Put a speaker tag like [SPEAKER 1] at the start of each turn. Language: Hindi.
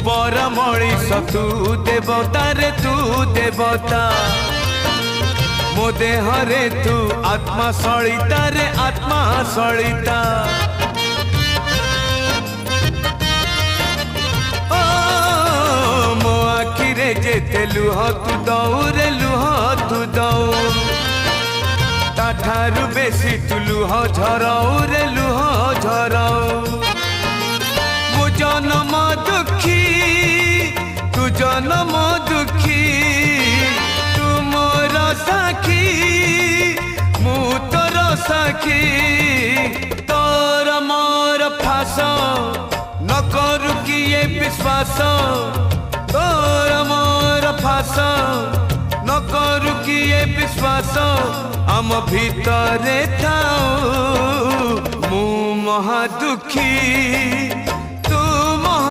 [SPEAKER 1] पर मणिष तू देवता रे तू देवता मो देह रे तू आत्मा सलिता रे आत्मा सलिता ओ मो आखि रे जेते लुह तू दऊ रे लुह तू दऊ ताठारु बेसी तू लुह झराऊ रे लुह झराऊ मो जन्म दुखी तू जन्म दुखी तू मोर साखी मु तोर साखी तोर मोर फास न करू किए विश्वास तोर मोर फास न करू किए विश्वास आम भितरे थाऊ मु महा दुखी।